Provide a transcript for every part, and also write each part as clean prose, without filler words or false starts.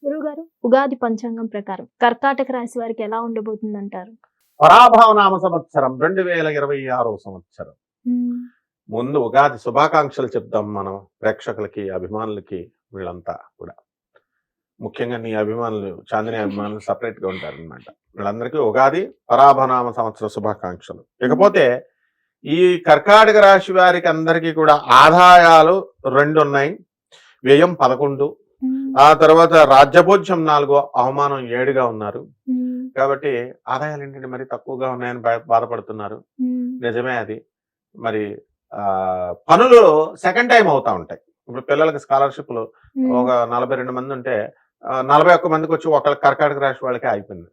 గురువుగారు, ఉగాది పంచాంగం ప్రకారం కర్కాటక రాశి వారికి ఎలా ఉండబోతుందంటారు? పరాభవనామ సంవత్సరం 2026 సంవత్సరం. హ్మ్. ముందు ఉగాది శుభాకాంక్షలు చెప్దాం మనం ప్రేక్షకులకి, అభిమానులకి వీళ్ళంతా కూడా. ముఖ్యంగా నీ అభిమానులు, చాందిని అభిమానులు సెపరేట్‌గా ఉంటారనమాట. వీళ్ళందరికీ ఉగాది పరాభవనామ సంవత్సర శుభాకాంక్షలు. ఇకపోతే ఈ కర్కాటక రాశి వారికి అందరికీ కూడా ఆదాయాలు 2 ఉన్నాయి. వ్యయం 11. హ్మ్. ఆ తర్వాత రాజ్యభోజ్యం 4, అవమానం 7గా ఉన్నారు. హ్మ్. కాబట్టి ఆదాయాలు ఏంటంటే మరి తక్కువగా ఉన్నాయని బాధపడుతున్నారు. హ్మ్. నిజమే అది. మరి పనులు సెకండ్ టైమ్ అవుతా ఉంటాయి. ఇప్పుడు పిల్లలకి స్కాలర్‌షిప్‌లు హ్మ్. ఒక 42 మంది ఉంటే 41 మందికొచ్చి ఒకళ్ళకి కర్కాటక రాశి వాళ్ళకే అయిపోయింది.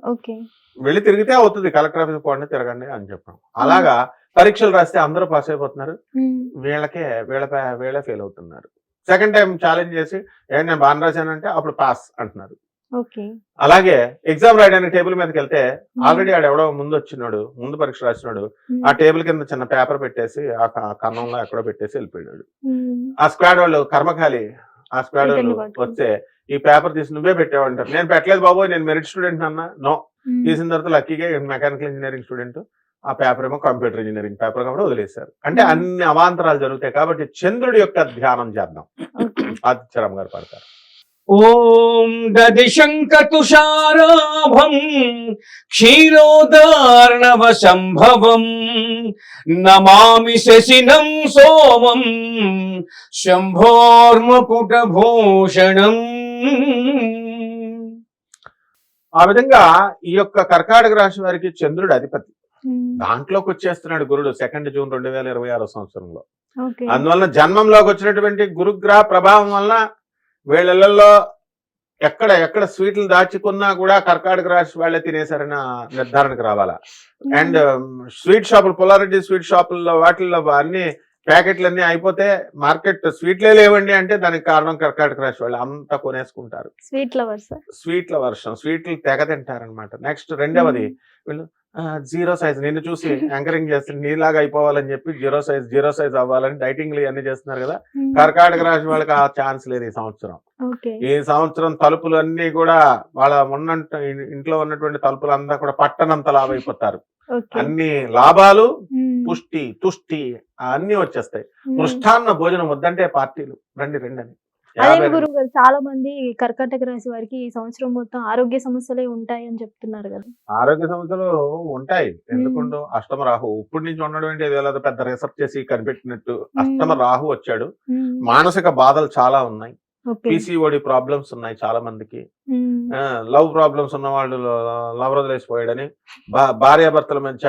ఓకే. వెళ్లి తిరిగితే అవుతది. కలెక్టర్ ఆఫీస్‌కి పోండి, తిరగండి అని చెప్పాం. హ్మ్. అలాగా పరీక్షలు రాస్తే అందరూ పాస్ అయిపోతున్నారు. హ్మ్. వీళ్ళే ఫెయిల్ అవుతున్నారు. సెకండ్ టైమ్ ఛాలెంజ్ చేసి ఏంటి నేను బానే రాశానంటే అప్పుడు పాస్ అంటున్నారు. ఓకే. అలాగే ఎగ్జామ్ రాయడానికి టేబుల్ మీదకెళ్తే హ్మ్. ఆల్రెడీ ఆడెవడో ముందు పరీక్ష రాసినోడు ఆ హ్మ్. టేబుల్ కింద చిన్న పేపర్ పెట్టేసి ఆ కన్నంలో ఎక్కడో పెట్టేసి వెళ్ళిపోయాడు. హ్మ్. ఆ స్క్వాడ్ వాళ్ళు కర్మకాలి ఆ స్క్వాడ్ వాళ్ళు రిటర్న్‌లు పట్టుకొని. వస్తే ఈ పేపర్ తీసి నువ్వే పెట్టావంటారు. నేను పెట్టలేదు బాబోయ్, నేను మెరిట్ స్టూడెంట్ అన్నా. నో. హ్మ్. తీసిన తర్వాత లక్కీగా మెకానికల్ ఇంజినీరింగ్ స్టూడెంట్. ఆ పేపర్ ఏమో కంప్యూటర్ ఇంజినీరింగ్ పేపర్ కాబట్టి వదిలేశారు. అంటే హ్మ్. అన్ని అవాంతరాలు జరుగుతాయి కాబట్టి చంద్రుడి యొక్క ధ్యానం చేద్దాం. ఓకే. ఆదిత్యరామ్ గారు పడతారు. ఓం దదిశంకతుషారాభం క్షీరోదార్ణవ సంభవం నమామి శశినం సోమం శంభోర్మకుటభూషణం. ఆ విధంగా ఈ యొక్క కర్కాటక రాశి వారికి చంద్రుడు అధిపతి. హ్మ్. దాంట్లోకి వచ్చేస్తున్నాడు గురుడు 2 జూన్ 2026 సంవత్సరంలో. ఓకే. అందువలన జన్మంలోకి వచ్చినటువంటి గురుగ్రహ ప్రభావం వలన వీళ్ళల్లో ఎక్కడ స్వీట్లు దాచుకున్నా కూడా కర్కాటక రాశి వాళ్ళే తినేశారన్న నిర్ధారణకు రావాలా. అండ్ స్వీట్ షాపులు, పొలారెడ్డి స్వీట్ షాపుల్లో వాటిల్లో అన్ని ప్యాకెట్లన్నీ అయిపోతే మార్కెట్ స్వీట్లే లేవండి అంటే దానికి కారణం కర్కాటక రాశి వాళ్ళు అంతా కొనేసుకుంటారు. స్వీట్ లవర్సా? స్వీట్ల వర్షం, స్వీట్లు తెగ తింటారనమాట. నెక్స్ట్ రెండవది వీళ్ళు జీరో సైజ్ నిన్ను చూసి యాంకరింగ్ చేస్తే నీలాగా అయిపోవాలని చెప్పి జీరో సైజ్ అవ్వాలని డైటింగ్లు ఇవన్నీ చేస్తున్నారు కదా. హ్మ్. కర్కాటక రాశి వాళ్ళకి ఆ ఛాన్స్ లేదు ఈ సంవత్సరం. ఓకే. ఈ సంవత్సరం తలుపులు అన్ని కూడా వాళ్ళ ఇంట్లో ఉన్నటువంటి తలుపులు అంతా కూడా పట్టనంత లాభైపోతారు. ఓకే. అన్ని లాభాలు, హ్మ్. పుష్టి, తుష్టి అన్ని వచ్చేస్తాయి. హ్మ్. మృష్టాన్న భోజనం వద్దంటే పార్టీలు రండి అని. అదేంటి గురువుగారు, చాలా మంది కర్కాటక రాశి వారికి ఈ సంవత్సరం మొత్తం ఆరోగ్య సమస్యలే ఉంటాయని చెప్తున్నారు గదా! ఆరోగ్య సమస్యలు ఉంటాయి. హ్మ్. ఎందుకుండవు? అష్టమ రాహు ఇప్పటి నుంచి ఉండడం ఏంటి, ఏదో పెద్ద రీసెర్చ్ చేసి కనిపెట్టినట్టు. అష్టమ హ్మ్. రాహు వచ్చాడు. హ్మ్. మానసిక బాధలు చాలా ఉన్నాయి. ఓకే. పీసీఓడి ప్రాబ్లమ్స్ ఉన్నాయి చాలా మందికి. హ్మ్. లవ్ ప్రాబ్లమ్స్ ఉన్న వాళ్ళు లవర్ వదిలేసిపోయాడని, భార్యాభర్తల మధ్య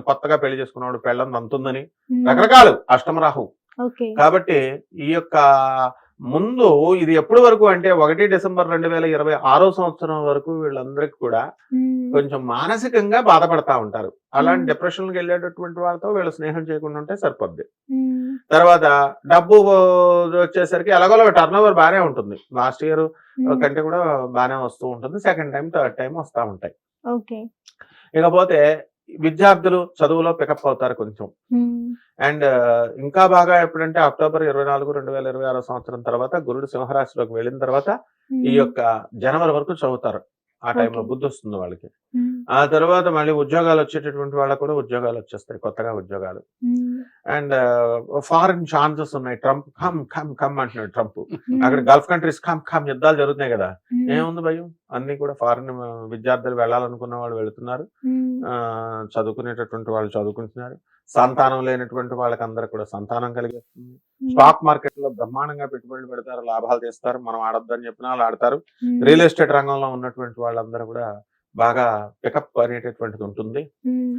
కొత్తగా పెళ్లి చేసుకున్నవాడు పెళ్ళం తంతుందని, హ్మ్. రకరకాలు అష్టమ రాహు. ఓకే. కాబట్టి ఈ యొక్క ముందు ఇది ఎప్పటి వరకు అంటే 1 డిసెంబర్ 2026 సంవత్సరం వరకు వీళ్ళందరికీ కూడా హ్మ్. కొంచెం మానసికంగా బాధపడతా ఉంటారు. అలాంటి హ్మ్. డిప్రెషన్‌కి వెళ్ళేటటువంటి వాళ్ళతో వీళ్ళు స్నేహం చేయకుండా ఉంటే సరిపోద్ది. హ్మ్. తర్వాత డబ్బు వచ్చేసరికి ఎలాగోలా టర్నోవర్ బానే ఉంటుంది. లాస్ట్ ఇయర్ హ్మ్. కంటే కూడా బానే వస్తూ ఉంటుంది. సెకండ్ టైమ్, థర్డ్ టైమ్ వస్తా ఉంటాయి. ఓకే. ఇకపోతే విద్యార్థులు చదువులో పికప్ అవుతారు కొంచెం. హ్మ్. అండ్ ఇంకా బాగా ఎప్పుడంటే అక్టోబర్ 24, 2026 సంవత్సరం తర్వాత గురుడు సింహరాశిలోకి వెళ్ళిన తర్వాత ఈ హ్మ్. యొక్క జనవరి వరకు చదువుతారు. ఆ టైంలో ఓకే. బుద్ధి వస్తుంది వాళ్ళకి. హ్మ్. ఆ తర్వాత మళ్ళీ ఉద్యోగాలు వచ్చేటటువంటి వాళ్ళకు కూడా ఉద్యోగాలు వచ్చేస్తాయి, కొత్తగా ఉద్యోగాలు. హ్మ్. అండ్ ఫారిన్ ఛాన్సెస్ ఉన్నాయి. ట్రంప్ కమ్ అంటున్నాడు ట్రంప్. అక్కడ హ్మ్. గల్ఫ్ కంట్రీస్ కమ్ యుద్ధాలు జరుగుతున్నాయి కదా. హ్మ్. ఏముంది భయం, అన్ని కూడా ఫారిన్ విద్యార్థులు వెళ్ళాలనుకున్న వాళ్ళు వెళుతున్నారు. హ్మ్. చదువుకునేటటువంటి వాళ్ళు చదువుకుంటున్నారు. సంతానం లేనటువంటి వాళ్ళకందరూ కూడా సంతానం కలిగేస్తుంది. హ్మ్. స్టాక్ మార్కెట్ లో బ్రహ్మాండంగా పెట్టుబడులు పెడతారు, లాభాలు తీస్తారు. మనం ఆడొద్దని చెప్పినా వాళ్ళు ఆడతారు. హ్మ్. రియల్ ఎస్టేట్ రంగంలో ఉన్నటువంటి వాళ్ళందరూ కూడా బాగా పికప్ అనేటటువంటిది ఉంటుంది. హ్మ్.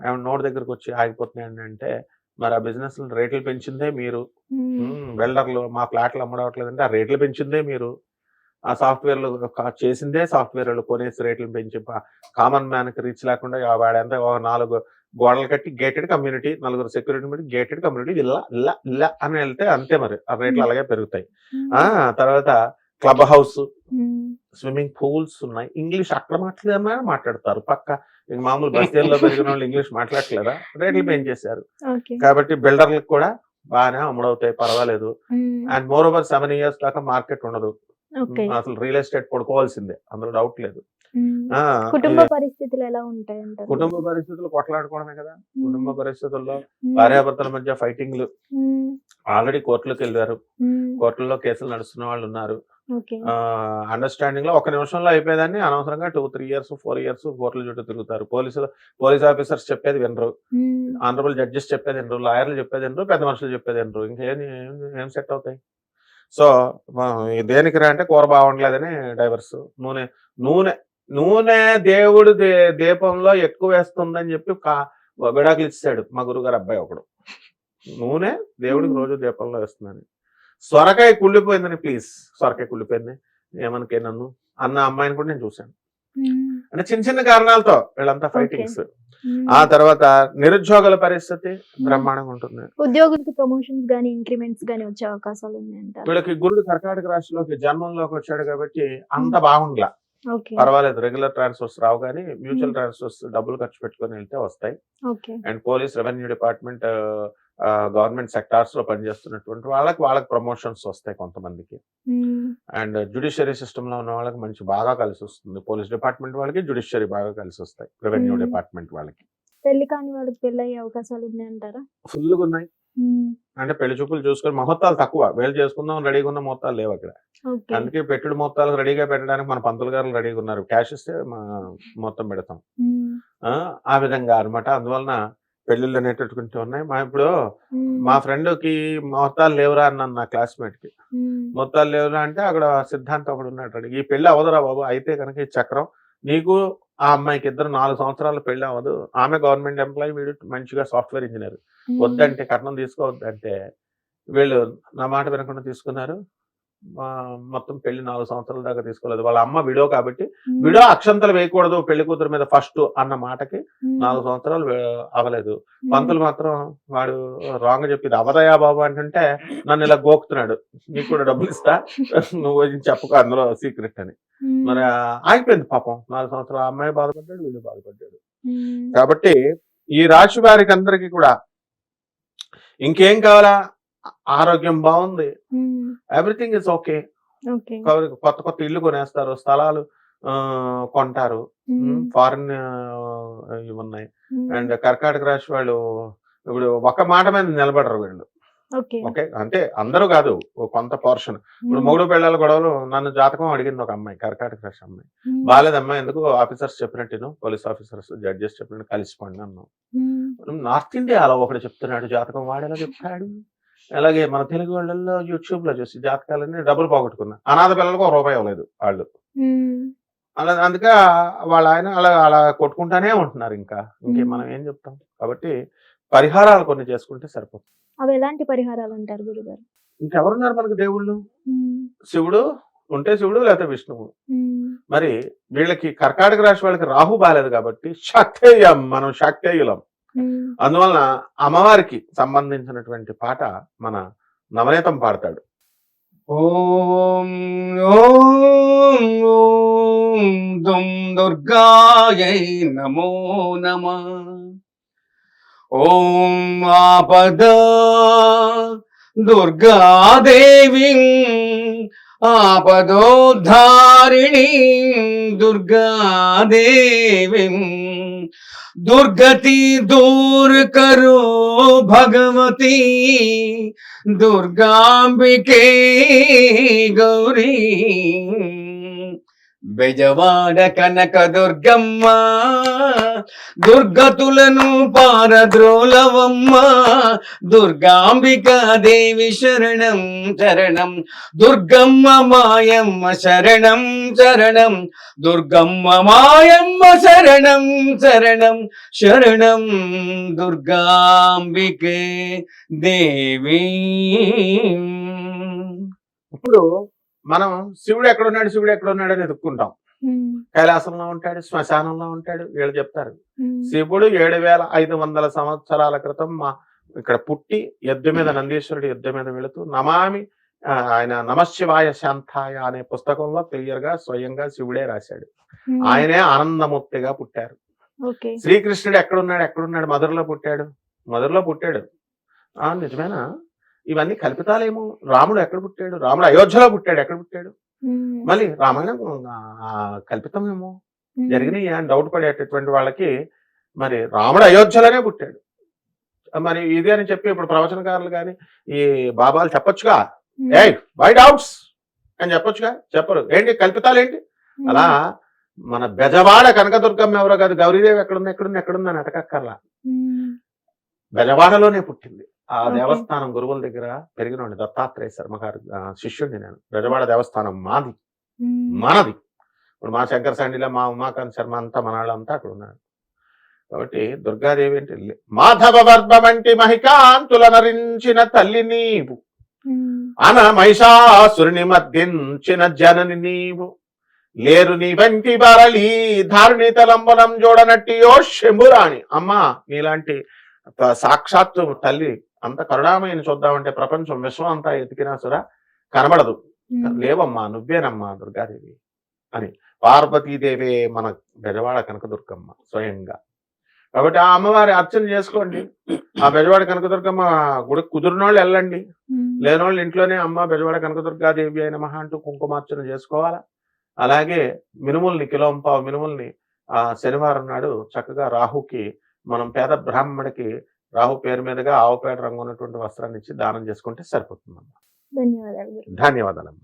ఏమన్నా నోటి దగ్గరకు వచ్చి ఆగిపోతున్నాయండి అంటే మరి ఆ బిజినెస్ రేట్లు పెంచిందే మీరు. హ్మ్. బిల్డర్లు మా ఫ్లాట్లు అమ్మడవట్లేదంటే ఆ రేట్లు పెంచిందే మీరు. ఆ సాఫ్ట్‌వేర్‌లు చేసిందే సాఫ్ట్‌వేర్‌లు కొనేసి రేట్లు పెంచి కామన్ మ్యాన్‌కి రీచ్ లేకుండా వాడంతా ఒక 4 గోడలు కట్టి గేటెడ్ కమ్యూనిటీ, నలుగురు సెక్యూరిటీని పెట్టి గేటెడ్ కమ్యూనిటీ ఇలా అని వెళ్తే అంతే మరి. ఆ రేట్లు హ్మ్. అలాగే పెరుగుతాయి. హ్మ్. తర్వాత క్లబ్ హౌస్, హ్మ్. స్విమ్మింగ్ పూల్స్ ఉన్నాయి. ఇంగ్లీష్ అక్కడ మాట్లాడతారు. ఇంక మామూలు బస్తీల్లో పెరిగినోళ్ళు ఇంగ్లీష్ మాట్లాడట్లేదా? రేట్లు హ్మ్. పెంచేశారు. ఓకే. కాబట్టి బిల్డర్‌లకు కూడా బానే అమ్ముడవుతాయి, పర్వాలేదు. హ్మ్. అండ్ మోర్ ఓవర్ 7 ఇయర్స్ దాకా మార్కెట్ ఉండదు. ఓకే. అసలు రియల్ ఎస్టేట్ పడుకోవాల్సిందే, అందులో డౌట్ లేదు. ఉమ్. ఆ, కుటుంబ ఈ పరిస్థితులు ఎలా ఉంటాయి అంటారు? కుటుంబ పరిస్థితులు కొట్లాడుకోవడమే కదా. కుటుంబ పరిస్థితుల్లో ఉమ్. భార్యాభర్తల మధ్య ఫైటింగ్లు, ఉమ్. ఆల్రెడీ కోర్టులోకి వెళ్ళారు, ఉమ్. కోర్టుల్లో కేసులు నడుస్తున్న వాళ్ళు ఉన్నారు. ఓకే. అండర్స్టాండింగ్ లో ఒక నిమిషంలో అయిపోయేదాన్ని అనవసరంగా 2-3 years 4 years కోర్టుల చుట్టూ తిరుగుతారు. పోలీస్ ఆఫీసర్స్ చెప్పేది వినరు, ఉమ్. ఆనరబుల్ జడ్జెస్ చెప్పేది వినరు, లాయర్లు చెప్పేది వినరు, పెద్ద మనుషులు చెప్పేది వినరు. ఏం సెట్ అవుతాయి? సో దేనికి రా అంటే కూర బాగుండలేదని డైవర్స్. నూనె నూనె నూనె దేవుడు దీపంలో ఎక్కువ వేస్తుందని చెప్పి విడాకులు ఇచ్చాడు మా గురుగారు అబ్బాయి ఒకడు. నూనె దేవుడికి రోజు దీపంలో వేస్తుందని. సొరకాయ కుళ్ళిపోయిందని, ప్లీజ్ సొరకాయ కుళ్ళిపోయింది ఏమనుకే నన్ను అన్న అమ్మాయిని కూడా నేను చూశాను. ఉమ్. అంటే చిన్న చిన్న కారణాలతో వీళ్ళంతా ఫైటింగ్స్. ఉమ్. ఆ తర్వాత నిరుద్యోగుల పరిస్థితి బ్రహ్మాండంగా ఉంటుంది. ఉద్యోగులకి ప్రమోషన్స్ గానీ ఇంక్రిమెంట్స్ గానీ వచ్చే అవకాశాలు ఉన్నాయంటారు? వీళ్ళకి గురుడు కర్కాటక రాశిలోకి జన్మంలోకి వచ్చాడు కాబట్టి అంత బాగుండలా. ఓకే. పర్వాలేదు, రెగ్యులర్ ట్రాన్స్ఫర్స్ రావు కానీ మ్యూచువల్ ట్రాన్స్ఫర్స్ డబ్బులు ఖర్చు పెట్టుకొని వెళ్తే వస్తాయి. Okay. And police, revenue department, government sectors లో పనిచేస్తున్నటువంటి వాళ్ళకి ప్రమోషన్స్ వస్తాయి కొంతమందికి. ఉమ్. అండ్ జ్యుడిషియరీ సిస్టమ్ లో ఉన్న వాళ్ళకి మంచి బాగా కలిసి వస్తుంది. పోలీస్ డిపార్ట్మెంట్ వాళ్ళకి జ్యుడిషియరీ బాగా కలిసి వస్తాయి, రెవెన్యూ డిపార్ట్మెంట్ వాళ్ళకి. పెళ్లి కాని వాళ్ళకి పెళ్లి అయ్యే అవకాశాలు ఉన్నాయంటారా? ఫుల్గా ఉన్నాయి. ఉమ్. అంటే పెళ్లి చూపులు చూసుకొని ముహూర్తాలు తక్కువ, వీళ్ళు చేసుకుందాం రెడీగా ఉన్న ముహూర్తాలు లేవు అక్కడ. ఓకే. అందుకే పెట్టుడు ముహూర్తాలు రెడీగా పెట్టడానికి మన పంతులు గారు రెడీగా ఉన్నారు, క్యాష్ ఇస్తే మొత్తం పెడతాం. ఉమ్. ఆ విధంగా అనమాట. అందువలన పెళ్లిళ్ళు అనేటటువంటి ఉన్నాయి. ఇప్పుడు ఉమ్. మా ఫ్రెండ్కి ముహూర్తాలు లేవురా అన్నాను నా క్లాస్మేట్ కి. ఉమ్. ముహూర్తాలు లేవురా అంటే అక్కడ సిద్ధాంతం ఒకడు ఉన్నాడు, ఈ పెళ్లి అవదురా బాబు, అయితే కనుక ఈ చక్రం నీకు ఆ అమ్మాయికి ఇద్దరు 4 సంవత్సరాలు పెళ్లి అవ్వదు. ఆమె గవర్నమెంట్ ఎంప్లాయీ, వీడు మంచిగా సాఫ్ట్వేర్ ఇంజనీర్. వద్దంటే కట్నం తీసుకోవద్దంటే వీళ్ళు నా మాట వినకుండా తీసుకున్నారు. మొత్తం పెళ్లి 4 సంవత్సరాల దాకా తీసుకోలేదు. వాళ్ళ అమ్మ విడో కాబట్టి విడో అక్షంతలు వేయకూడదు పెళ్లి కూతురు మీద ఫస్ట్ అన్న మాటకి 4 సంవత్సరాలు అవ్వలేదు. పంతులు మాత్రం వాడు రాంగ్ చెప్పింది అవదయా బాబు అంటుంటే నన్ను ఇలా గోకుతున్నాడు, నీకు కూడా డబ్బులు ఇస్తా నువ్వు చెప్పకు అందులో సీక్రెట్ అని. మరి ఆగిపోయింది పాపం. 4 సంవత్సరాలు అమ్మాయి బాధపడ్డాడు, వీడు బాధపడ్డాడు. కాబట్టి ఈ రాశి వారికి అందరికీ కూడా ఇంకేం కావాలా? ఆరోగ్యం బాగుంది, ఎవ్రీథింగ్ ఇస్ ఓకే. కొత్త కొత్త ఇల్లు కొనేస్తారు, స్థలాలు కొంటారు, ఫారిన్ ఇవి ఉన్నాయి. అండ్ కర్కాటక రాశి వాళ్ళు ఇప్పుడు ఒక మాట మీద నిలబడరు వీళ్ళు. ఓకే, అంటే అందరూ కాదు, కొంత పోర్షన్. ఇప్పుడు 3 పిల్లల గొడవలు నన్ను జాతకం అడిగింది ఒక అమ్మాయి, కర్కాటక రాశి అమ్మాయి. బాలేదమ్మా, ఎందుకు ఆఫీసర్స్ చెప్పినట్టు, పోలీస్ ఆఫీసర్స్ జడ్జెస్ చెప్పినట్టు కలిసిపోండి అన్నాం. నార్త్ ఇండియాలో ఒకటి చెప్తున్నాడు జాతకం, వాడేలా చెప్తాడు. అలాగే మన తెలుగు వాళ్ళల్లో యూట్యూబ్ లో చూసి జాతకాలన్నీ డబ్బులు పోగొట్టుకున్నా, అనాథ పిల్లలకు ₹1 ఇవ్వలేదు వాళ్ళు. అలా అందుకే వాళ్ళ ఆయన అలా కొట్టుకుంటానే ఉంటున్నారు. ఇంకే మనం ఏం చెప్తాం? కాబట్టి పరిహారాలు కొన్ని చేసుకుంటే సరిపోతుంది. అవి ఎలాంటి పరిహారాలు అంటారు గురుగారు? ఇంకెవరున్నారు మనకు దేవుళ్ళు? శివుడు ఉంటే శివుడు, లేకపోతే విష్ణువు. మరి వీళ్ళకి కర్కాటక రాశి వాళ్ళకి రాహు బాలేదు కాబట్టి మనం శాక్తేయులం. అందువలన అమ్మవారికి సంబంధించినటువంటి పాట మన నవనీతం పాడతాడు. ఓం ఓం ఓం దుం దుర్గాయై నమో నమః. ఓం ఆపద దుర్గాదేవి ఆపదోద్ధారిణి దుర్గాదేవి దుర్గతి దూర్ కరో భగవతి దుర్గాంబికే గౌరీ. బెజవాడ కనక దుర్గమ్మ దుర్గతులను పారద్రోలవమ్మ దుర్గాంబికా దేవి శరణం శరణం దుర్గమ్మ మాయమ్మ శరణం శరణం దుర్గమ్మ మాయమ్మ శరణం శరణం శరణం దుర్గాంబికే దేవి. ఇప్పుడు మనం శివుడు ఎక్కడున్నాడు అని ఎదుక్కుంటాం. కైలాసంలో ఉంటాడు, శ్మశానంలో ఉంటాడు, వీళ్ళు చెప్తారు. శివుడు 7500 సంవత్సరాల క్రితం ఇక్కడ పుట్టి ఎద్దు మీద, నందీశ్వరుడు ఎద్దు మీద వెళుతూ నమామి ఆయన నమశివాయ శాంతాయ అనే పుస్తకంలో క్లియర్ గా స్వయంగా శివుడే రాశాడు. ఆయనే ఆనందమూర్తిగా పుట్టారు. శ్రీకృష్ణుడు ఎక్కడున్నాడు? మధురలో పుట్టాడు. నిజమేనా? ఇవన్నీ కల్పితాలేమో. రాముడు ఎక్కడ పుట్టాడు? రాముడు అయోధ్యలో పుట్టాడు. ఎక్కడ పుట్టాడు? మళ్ళీ రామాయణం కల్పితమేమో జరిగినాయి అని డౌట్ పడేటటువంటి వాళ్ళకి మరి రాముడు అయోధ్యలోనే పుట్టాడు. మరి ఇది అని చెప్పి ఇప్పుడు ప్రవచనకారులు కానీ ఈ బాబాలు చెప్పొచ్చుగా, ఏ వై డౌట్స్ అని చెప్పొచ్చుగా, చెప్పరు. ఏంటి కల్పితాలు ఏంటి? అలా మన బెజవాడ కనకదుర్గమ్మ ఎవరో కాదు, గౌరీదేవి ఎక్కడుందని ఎతకక్కర్లా, బెజవాడలోనే పుట్టింది. ఆ దేవస్థానం గురువుల దగ్గర పెరిగినోండి. దత్తాత్రేయ శర్మ గారు శిష్యుడిని నేను. బెజవాడ దేవస్థానం మాది, మనది. ఇప్పుడు మా శంకర సండిలో మా ఉమాకాంత్ శర్మ అంతా మన వాళ్ళంతా అక్కడ ఉన్నారు. కాబట్టి దుర్గాదేవి అంటే మాధవ వర్మ వంటి మహికాంతుల నరించిన తల్లి నీవు, అన మహిషాసురుని మధ్యించిన జనని నీవు, లేరు నీ వంటి బరళి ధారుని తలంబనం జోడనట్టియో శంభురాణి. అమ్మా నీలాంటి సాక్షాత్తు తల్లి అంత కరుణామయ్యని చూద్దామంటే ప్రపంచం విశ్వం అంతా ఎతికినా సురా కనబడదు. లేవమ్మా నువ్వేనమ్మా దుర్గాదేవి అని పార్వతీదేవే మన బెజవాడ కనకదుర్గమ్మ స్వయంగా. కాబట్టి ఆ అమ్మవారి అర్చన చేసుకోండి. ఆ బెజవాడ కనకదుర్గమ్మ గుడి కుదిరినోళ్ళు వెళ్ళండి, లేనోళ్ళు ఇంట్లోనే అమ్మ బెజవాడ కనకదుర్గాదేవి అయిన మహా అంటూ కుంకుమార్చన చేసుకోవాలా. అలాగే మినుముల్ని కిలోంపావు మినుముల్ని శనివారం నాడు చక్కగా రాహుకి మనం పేద బ్రాహ్మడికి రాహు పేరు మీదుగా ఆవు పేడ రంగు ఉన్నటువంటి వస్త్రాన్ని ఇచ్చి దానం చేసుకుంటే సరిపోతుందమ్మా. ధన్యవాదాలు. ధన్యవాదాలమ్మా.